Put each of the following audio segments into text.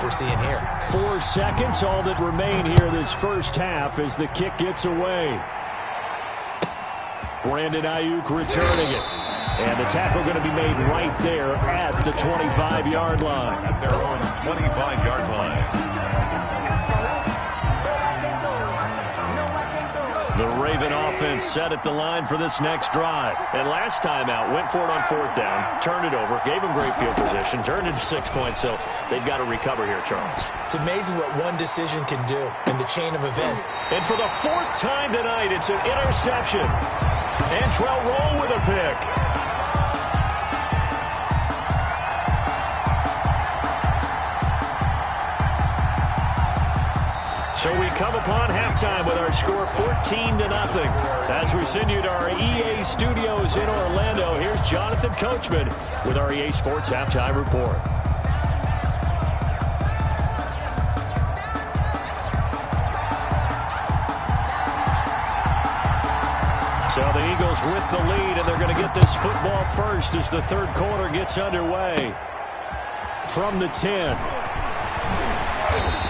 we're seeing here. 4 seconds, all that remain here this first half as the kick gets away. Brandon Ayuk returning it. And the tackle going to be made right there at the 25-yard line. At their own 25-yard line. The Raven offense set at the line for this next drive. And last time out, went for it on 4th down, turned it over, gave them great field position, turned it to 6 points, so they've got to recover here, Charles. It's amazing what one decision can do in the chain of events. And for the 4th time tonight, it's an interception. Antrell Roll with a pick. So we come upon halftime with our score 14-0 as we send you to our EA studios in Orlando. Here's Jonathan Coachman with our EA Sports Halftime Report. So the Eagles with the lead, and they're going to get this football first as the third quarter gets underway. From the 10.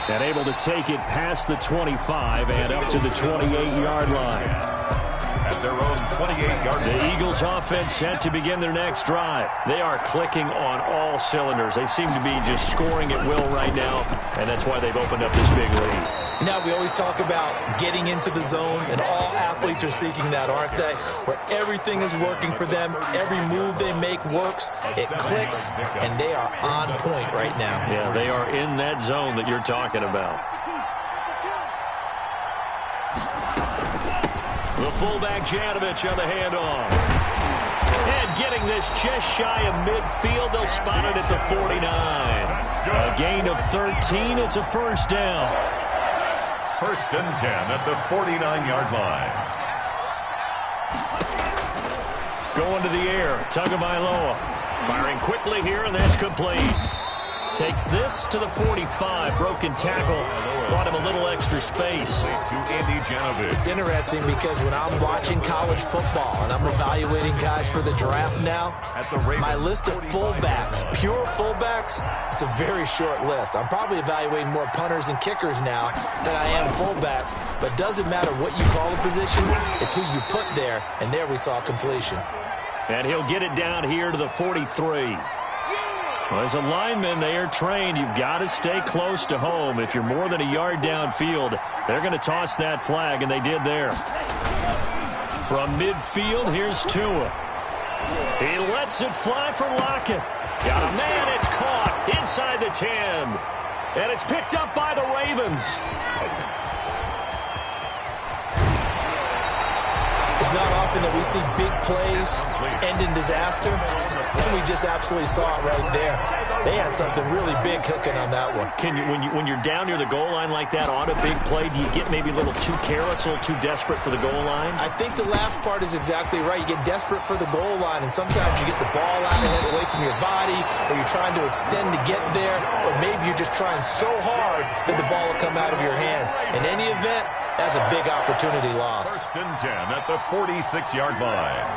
And able to take it past the 25 and up to the 28-yard line. At their own 28-yard line. The Eagles offense set to begin their next drive. They are clicking on all cylinders. They seem to be just scoring at will right now, and that's why they've opened up this big lead. Now, we always talk about getting into the zone, and all athletes are seeking that, aren't they? Where everything is working for them, every move they make works, it clicks, and they are on point right now. Yeah, they are in that zone that you're talking about. The fullback Janovich on the handoff. And getting this just shy of midfield, they'll spot it at the 49. A gain of 13, it's a first down. 1st and 10 at the 49-yard line. Going to the air, Tagovailoa. Firing quickly here, and that's complete. Takes this to the 45. Broken tackle. Brought him a little extra space. It's interesting because when I'm watching college football and I'm evaluating guys for the draft now, my list of fullbacks, pure fullbacks, it's a very short list. I'm probably evaluating more punters and kickers now than I am fullbacks, but it doesn't matter what you call the position, it's who you put there, and there we saw completion. And he'll get it down here to the 43. Well, as a lineman, they are trained. You've got to stay close to home. If you're more than a yard downfield, they're going to toss that flag, and they did there. From midfield, here's Tua. He lets it fly for Lockett. Got a man, it's caught inside the 10. And it's picked up by the Ravens. It's not often that we see big plays end in disaster. We just absolutely saw it right there. They had something really big cooking on that one. When you're down near the goal line like that on a big play, do you get maybe a little too careless, a little too desperate for the goal line? I think the last part is exactly right. You get desperate for the goal line, and sometimes you get the ball out ahead away from your body, or you're trying to extend to get there, or maybe you're just trying so hard that the ball will come out of your hands. In any event, that's a big opportunity loss. 1st and 10 at the 46-yard line.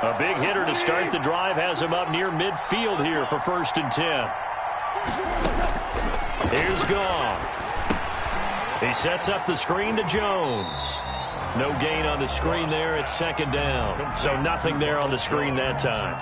A big hitter to start the drive has him up near midfield here for 1st and 10. Here's Goff. He sets up the screen to Jones. No gain on the screen there. It's 2nd down. So nothing there on the screen that time.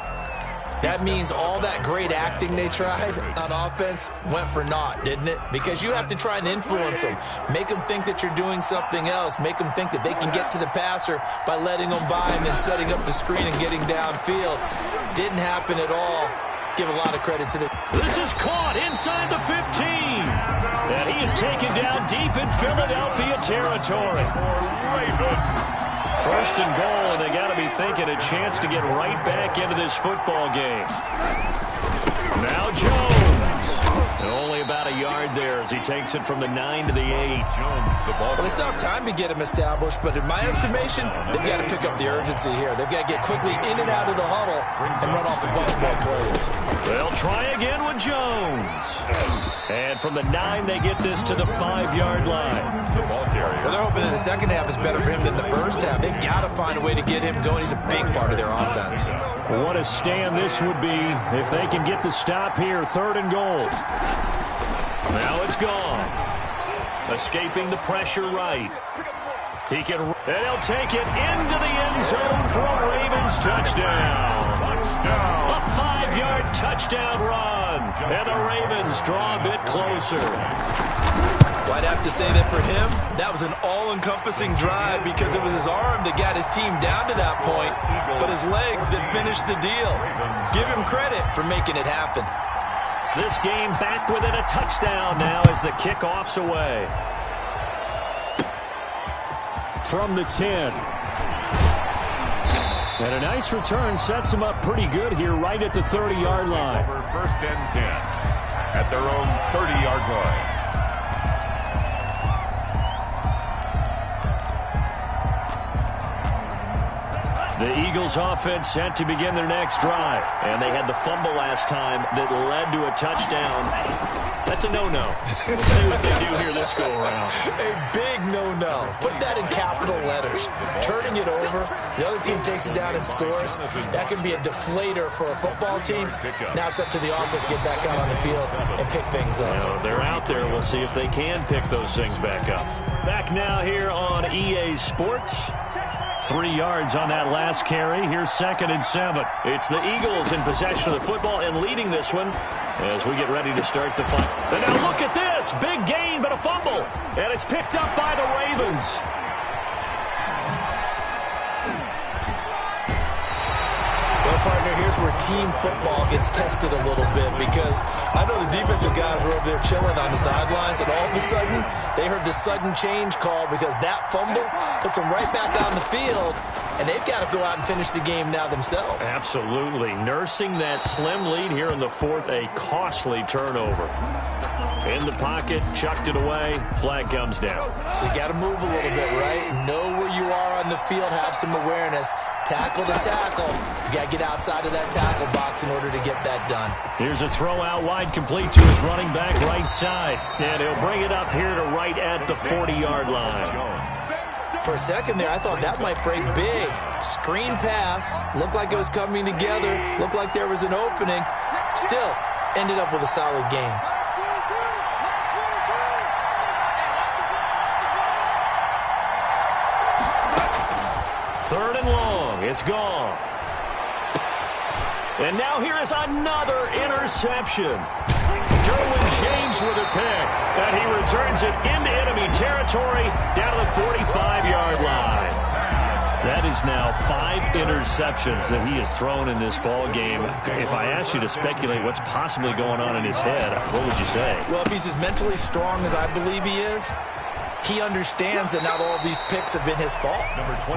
That means all that great acting they tried on offense went for naught, didn't it? Because you have to try and influence them. Make them think that you're doing something else. Make them think that they can get to the passer by letting them by and then setting up the screen and getting downfield. Didn't happen at all. Give a lot of credit to the... This is caught inside the 15. And he is taken down deep in Philadelphia territory. 1st and goal, and they got to be thinking a chance to get right back into this football game. Now Jones. Only about a yard there as he takes it from the 9 to the 8. Jones, the ball. Well, they still have time to get him established, but in my estimation, they've got to pick up the urgency here. They've got to get quickly in and out of the huddle and run off a bunch more plays. They'll try again with Jones. And from the 9, they get this to the 5-yard line. Well, they're hoping that the second half is better for him than the first half. They've got to find a way to get him going. He's a big part of their offense. What a stand this would be if they can get the stop here. 3rd and goal. Now it's gone. Escaping the pressure right. He can, and he'll take it into the end zone for a Ravens touchdown. A 5-yard touchdown run. And the Ravens draw a bit closer. Well, I'd have to say that for him, that was an all-encompassing drive because it was his arm that got his team down to that point, but his legs that finished the deal. Give him credit for making it happen. This game back within a touchdown now as the kickoff's away. From the 10. And a nice return sets him up pretty good here right at the 30-yard line. Over 1st and 10 at their own 30-yard line. The Eagles offense set to begin their next drive. And they had the fumble last time that led to a touchdown. That's a no-no. We'll see what they do here this go-around. A big no-no. Put that in capital letters. Turning it over, the other team takes it down and scores. That can be a deflator for a football team. Now it's up to the offense to get back out on the field and pick things up. You know, they're out there. We'll see if they can pick those things back up. Back now here on EA Sports. 3 yards on that last carry. Here's 2nd and 7. It's the Eagles in possession of the football and leading this one as we get ready to start the fight. And now look at this. Big gain, but a fumble. And it's picked up by the Ravens. Well, partner, here's where team football gets tested a little bit because I know the defensive guys were over there chilling on the sidelines, and all of a sudden, they heard the sudden change call because that fumble puts them right back on the field, and they've got to go out and finish the game now themselves. Absolutely. Nursing that slim lead here in the 4th, a costly turnover. In the pocket, chucked it away, flag comes down. So you got to move a little bit, right? Know where you are on the field, have some awareness. Tackle to tackle. You got to get outside of that tackle box in order to get that done. Here's a throw out wide, complete to his running back right side. And he'll bring it up here to right at the 40-yard line. For a second there, I thought that might break big. Screen pass. Looked like it was coming together. Looked like there was an opening. Still, ended up with a solid game. Third and long. It's gone. And now here is another interception. Derwin James with a pick. And he returns it into enemy territory down to the 45-yard line. That is now 5 interceptions that he has thrown in this ball game. If I asked you to speculate what's possibly going on in his head, what would you say? Well, if he's as mentally strong as I believe he is, he understands that not all of these picks have been his fault.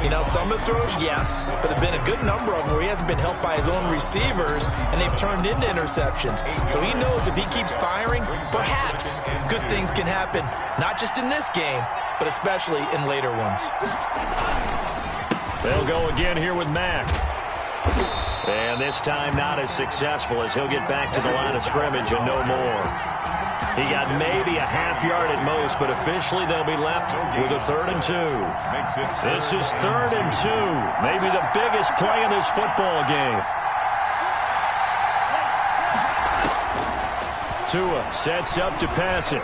You know, some of the throws, yes, but there have been a good number of them where he hasn't been helped by his own receivers, and they've turned into interceptions. So he knows if he keeps firing, perhaps good things can happen, not just in this game, but especially in later ones. They'll go again here with Mack. And this time not as successful as he'll get back to the line of scrimmage and no more. He got maybe a half yard at most, but officially they'll be left with a 3rd and 2. This is 3rd and 2. Maybe the biggest play in this football game. Tua sets up to pass it.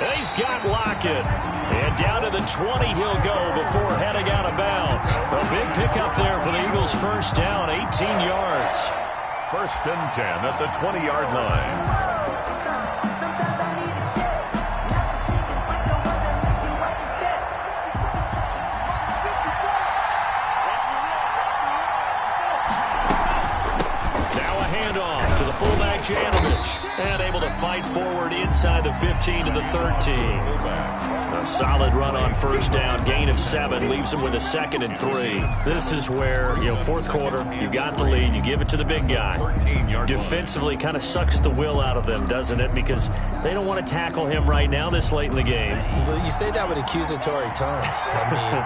And he's got Lockett. And down to the 20 he'll go before heading out of bounds. A big pickup there for the Eagles' first down, 18 yards. 1st and 10 at the 20-yard line. Wujanovich, and able to fight forward inside the 15 to the 13. A solid run on first down, gain of 7, leaves them with a 2nd and 3. This is where, fourth quarter, you got the lead, you give it to the big guy. Defensively kind of sucks the will out of them, doesn't it? Because they don't want to tackle him right now this late in the game. Well, you say that with accusatory tones. I mean,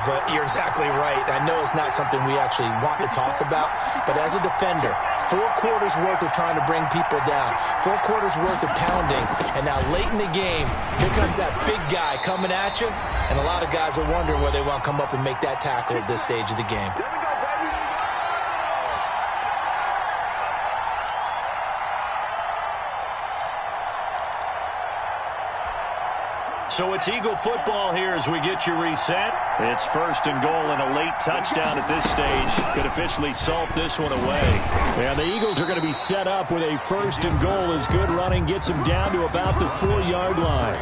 but you're exactly right. I know it's not something we actually want to talk about, but as a defender, 4 quarters worth of trying to bring people down, 4 quarters worth of pounding, and now late in the game, here comes that big guy coming at you, and a lot of guys are wondering whether they want to come up and make that tackle at this stage of the game. So it's Eagle football here as we get you reset. It's 1st and goal, and a late touchdown at this stage could officially salt this one away. And the Eagles are going to be set up with a 1st and goal as good running gets them down to about the 4-yard line.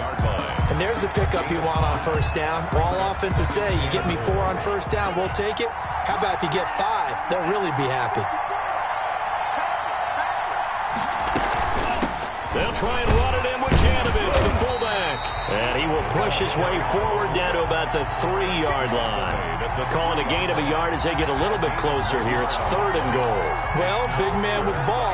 And there's the pickup you want on first down. All offenses say, you get me 4 on first down, we'll take it. How about if you get 5? They'll really be happy. They'll try and run it in with Wujanovich, the fullback. And he will push his way forward down to about the 3-yard line. Calling a gain of a yard as they get a little bit closer here. It's 3rd and goal. Well, big man with ball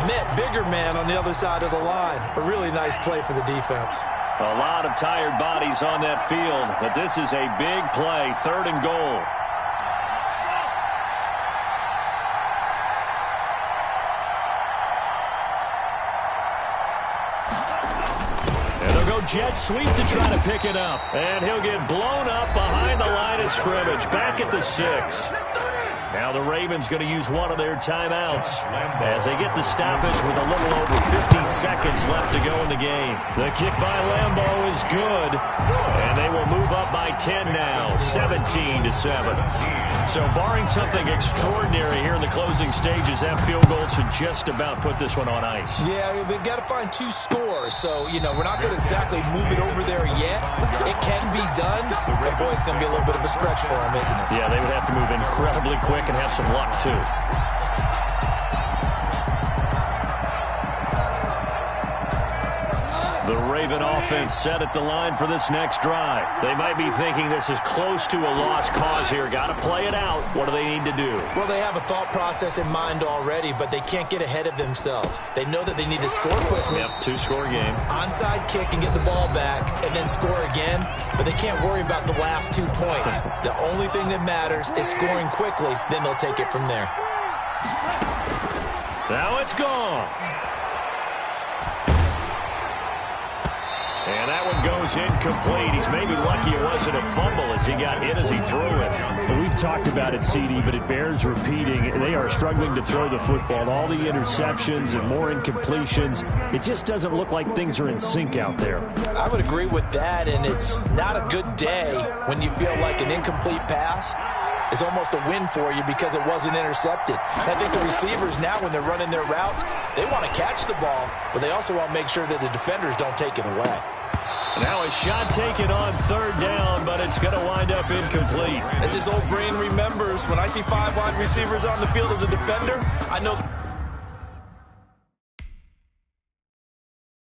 met bigger man on the other side of the line. A really nice play for the defense. A lot of tired bodies on that field, but this is a big play. 3rd and goal. Jet sweep to try to pick it up. And he'll get blown up behind the line of scrimmage. Back at the 6. Now the Ravens going to use one of their timeouts as they get the stoppage with a little over 50 seconds left to go in the game. The kick by Lambo is good, and they will move up by 10 now, 17-7. So barring something extraordinary here in the closing stages, that field goal should just about put this one on ice. Yeah, we've got to find 2 scores, so, we're not going to exactly move it over there yet. It can be done, but boy, it's going to be a little bit of a stretch for them, isn't it? Yeah, they would have to move incredibly quick and have some luck, too. The Raven offense set at the line for this next drive. They might be thinking this is close to a lost cause here. Got to play it out. What do they need to do? Well, they have a thought process in mind already, but they can't get ahead of themselves. They know that they need to score quickly. Yep, 2-score game. Onside kick and get the ball back and then score again, but they can't worry about the last 2 points. The only thing that matters is scoring quickly, then they'll take it from there. Now it's gone. And that one goes incomplete. He's maybe lucky it wasn't a fumble as he got hit as he threw it. So we've talked about it, CD, but it bears repeating. They are struggling to throw the football. All the interceptions and more incompletions. It just doesn't look like things are in sync out there. I would agree with that, and it's not a good day when you feel like an incomplete pass is almost a win for you because it wasn't intercepted. And I think the receivers now, when they're running their routes, they want to catch the ball, but they also want to make sure that the defenders don't take it away. Now a shot taken on 3rd down, but it's going to wind up incomplete. As his old brain remembers, when I see 5 wide receivers on the field as a defender, I know